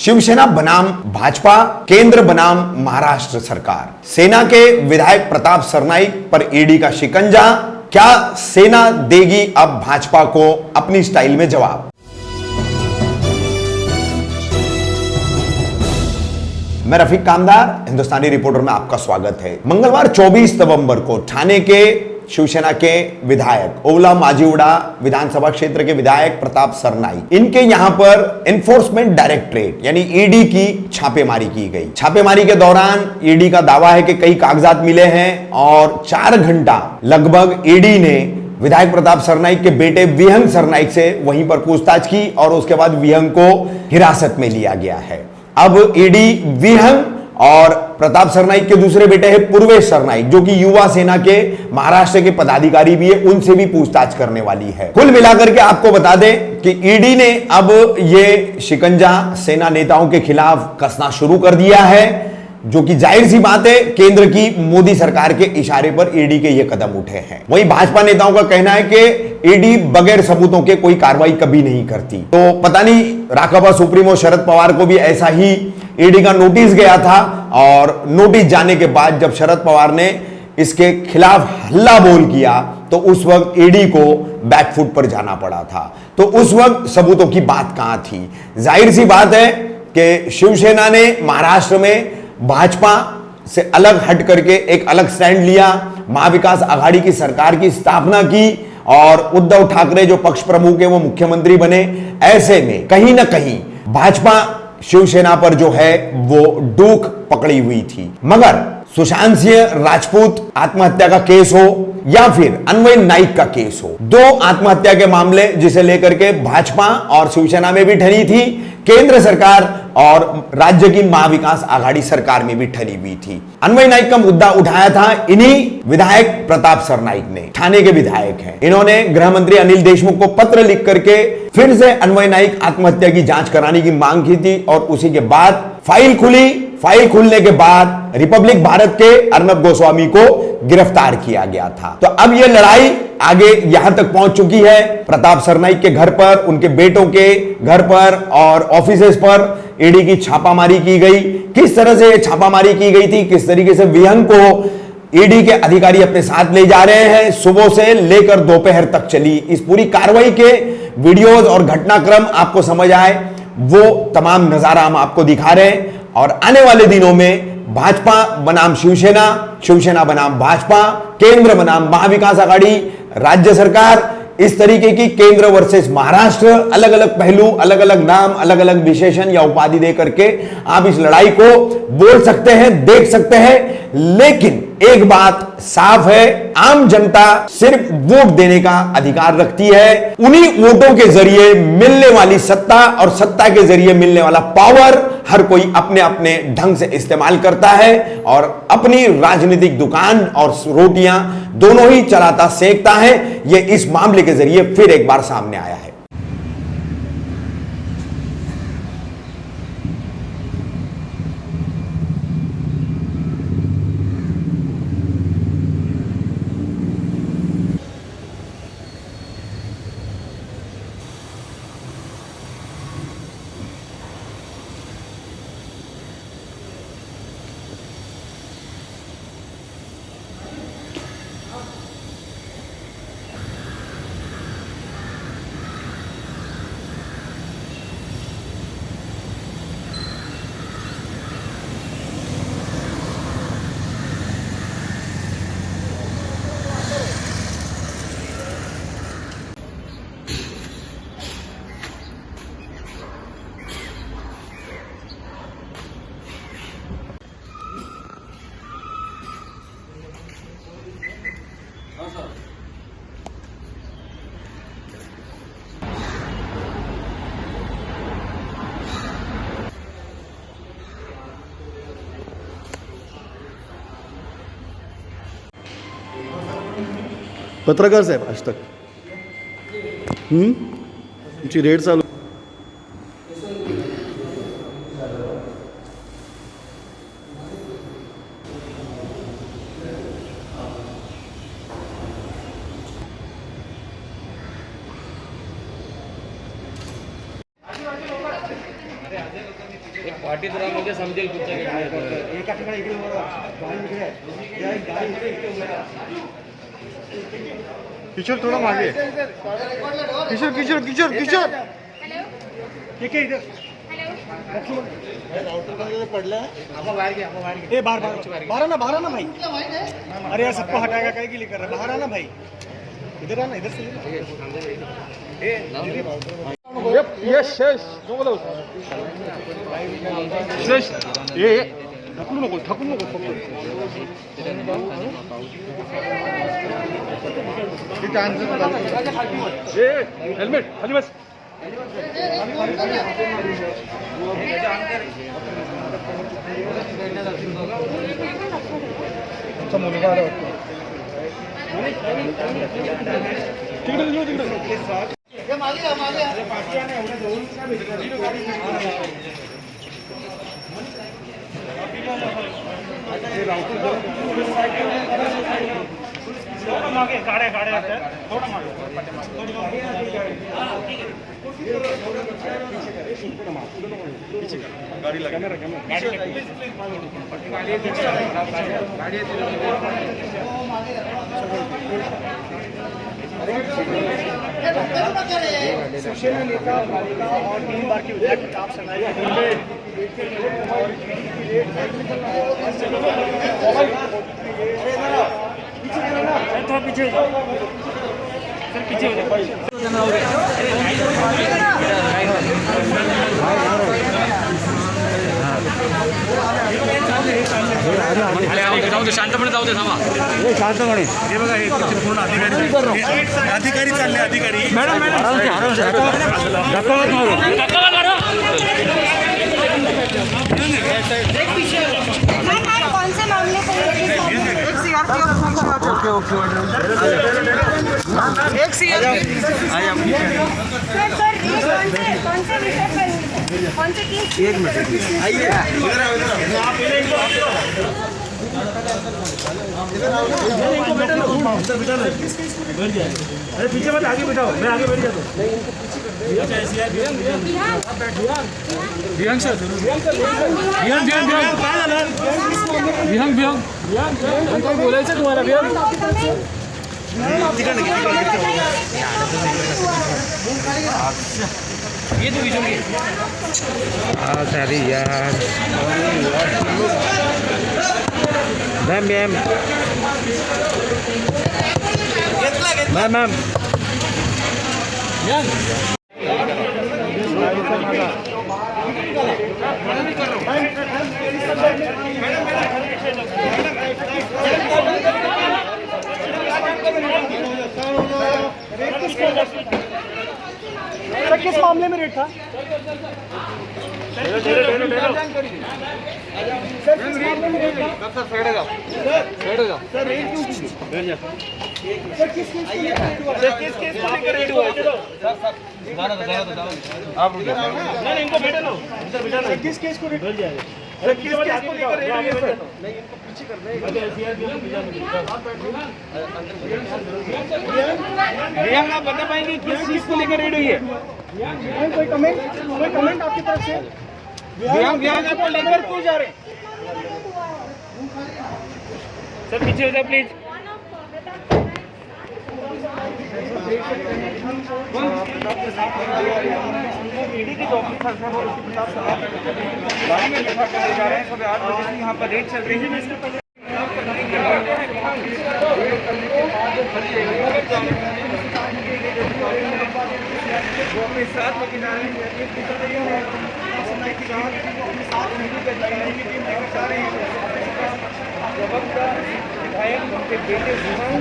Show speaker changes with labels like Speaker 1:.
Speaker 1: शिवसेना बनाम भाजपा, केंद्र बनाम महाराष्ट्र सरकार। सेना के विधायक प्रताप सरनाईक पर ईडी का शिकंजा। क्या सेना देगी अब भाजपा को अपनी स्टाइल में जवाब? मैं रफीक कामदार, हिंदुस्तानी रिपोर्टर में आपका स्वागत है। मंगलवार 24 नवंबर को ठाणे के शिवसेना के विधायक ओला माजिवडा विधानसभा क्षेत्र के विधायक प्रताप सरनाईक, इनके यहां पर एनफोर्समेंट डायरेक्टरेट यानी ईडी की छापेमारी की गई। छापेमारी के दौरान ईडी का दावा है कि कई कागजात मिले हैं और 4 घंटा लगभग ईडी ने विधायक प्रताप सरनाईक के बेटे विहंग सरनाईक से वहीं पर पूछताछ की और उसके बाद विहंग को हिरासत में लिया गया है। अब ईडी विहंग और प्रताप सरनाईक के दूसरे बेटे हैं पूर्वेश सरनाईक, जो कि युवा सेना के महाराष्ट्र के पदाधिकारी भी है, उनसे भी पूछताछ करने वाली है। कुल मिलाकर के आपको बता दें कि ईडी ने अब ये शिकंजा सेना नेताओं के खिलाफ कसना शुरू कर दिया है, जो कि जाहिर सी बात है केंद्र की मोदी सरकार के इशारे पर ईडी के ये कदम उठे हैं। वहीं भाजपा नेताओं का कहना है कि ईडी बगैर सबूतों के कोई कार्रवाई कभी नहीं करती। तो पता नहीं राकापा सुप्रीमो शरद पवार को भी ऐसा ही ईडी का नोटिस गया था और नोटिस जाने के बाद जब शरद पवार ने इसके खिलाफ हल्ला बोल किया तो उस वक्त ईडी को बैकफुट पर जाना पड़ा था। तो उस वक्त सबूतों की बात कहां थी? जाहिर सी बात है कि शिवसेना ने महाराष्ट्र में भाजपा से अलग हट करके एक अलग स्टैंड लिया, महाविकास आघाड़ी की सरकार की स्थापना की और उद्धव ठाकरे जो पक्ष प्रमुख है वो मुख्यमंत्री बने। ऐसे में कहीं ना कहीं भाजपा शिवसेना पर जो है वो डूक पकड़ी हुई थी। मगर सुशांत सिंह राजपूत आत्महत्या का केस हो या फिर अन्वय नाइक का केस हो, 2 आत्महत्या के मामले जिसे लेकर के भाजपा और शिवसेना में भी ठनी थी, केंद्र सरकार और राज्य की महाविकास आघाड़ी सरकार में भी ठनी हुई थी। अन्वय नाइक का मुद्दा उठाया था इन्हीं विधायक प्रताप सरनाईक ने, ठाणे के विधायक हैं। इन्होंने गृह मंत्री अनिल देशमुख को पत्र लिख करके फिर से अन्वय नाइक आत्महत्या की जांच कराने की मांग की थी और उसी के बाद फाइल खुली। फाइल खुलने के बाद रिपब्लिक भारत के अर्नब गोस्वामी को गिरफ्तार किया गया था। तो अब यह लड़ाई आगे यहां तक पहुंच चुकी है। प्रताप सरनाईक के घर पर, उनके बेटों के घर पर और ऑफिसेज पर ईडी की छापामारी की गई। किस तरह से छापामारी की गई थी, किस तरीके से विहंग को ईडी के अधिकारी अपने साथ ले जा रहे हैं, सुबह से लेकर दोपहर तक चली इस पूरी कार्रवाई के वीडियोज और घटनाक्रम आपको समझ आए, वो तमाम नजारा हम आपको दिखा रहे हैं। और आने वाले दिनों में भाजपा बनाम शिवसेना, शिवसेना बनाम भाजपा, केंद्र बनाम महाविकास आघाड़ी, राज्य सरकार, इस तरीके की केंद्र वर्सेस महाराष्ट्र, अलग अलग पहलू, अलग अलग नाम, अलग अलग विशेषण या उपाधि दे करके आप इस लड़ाई को बोल सकते हैं, देख सकते हैं। लेकिन एक बात साफ है, आम जनता सिर्फ वोट देने का अधिकार रखती है। उन्हीं वोटों के जरिए मिलने वाली सत्ता और सत्ता के जरिए मिलने वाला पावर हर कोई अपने अपने ढंग से इस्तेमाल करता है और अपनी राजनीतिक दुकान और रोटियां दोनों ही चलाता सेकता है। यह इस मामले के जरिए फिर एक बार सामने आया है।
Speaker 2: पत्रकार साहेब, आज तक तुमची रेड चालू.
Speaker 3: एक पाठीपुरामध्ये समजेल कुठच्या घेतलं
Speaker 4: एका ठिकाणी इकडे गाडी इकडे आहे. या एक गाडी इकडे इकडे उभ्या आहे.
Speaker 2: किशोर थोडा मागे किशोर किशोर किशोर किशोर
Speaker 4: ठीक आहे इधर ए बाहर ना भाई. अरे यार सबको हटाएगा काय के लिए कर रहा है? बाहर आना भाई. इधर आना इधर से.
Speaker 2: यश यश यश ये थकू नको हेल्मेट खाली बस मुलगा
Speaker 4: मागे गाड्या थोडं शिवसेना नेता पालिका और 3 बार के विधायक प्रताप सरनाईक पीछे सर पीछे हो
Speaker 3: जाऊ दे शांतपणे जाऊ दे थांबा
Speaker 2: शांतपणे
Speaker 4: हे बघा हे पूर्ण अधिकारी चालले अधिकारी मॅडम
Speaker 5: कौन से मामले एक सीआरपी सर कौन से विषय पर कौन से केस एक मिनट आइए
Speaker 4: अरे पीछे मत आगे बैठाओ मैं आगे बैठ जाता हूँ
Speaker 3: बोलायचं तुम्हाला ये तो विजय
Speaker 2: अरे यार मैम
Speaker 4: किस मामले में रेट था सर रेट क्यों सर किस केस को लेकर रेट हुआ
Speaker 3: आप
Speaker 4: नहीं इनको बैठे लो इधर बैठा लो किस केस को रेट मिल जाएगा सर किस केस को लेकर रेट हुआ सर नहीं इनको पीछे कर रहे हैं आप बता पाएंगे किस चीज को लेकर रेट हुई है कोई कमेंट आपकी तरफ से विहांग को लेकर क्यों जा रहे हैं सर पीछे हो जाए प्लीज ईडी की ऑफिसर है और उसके प्रताप गाड़ी में बैठा कर जा रहे हैं सुबह 8 बजे से यहाँ पर रेट चल रही है वो अपने साथ में किनारे विधायक उनके बेटे विहांग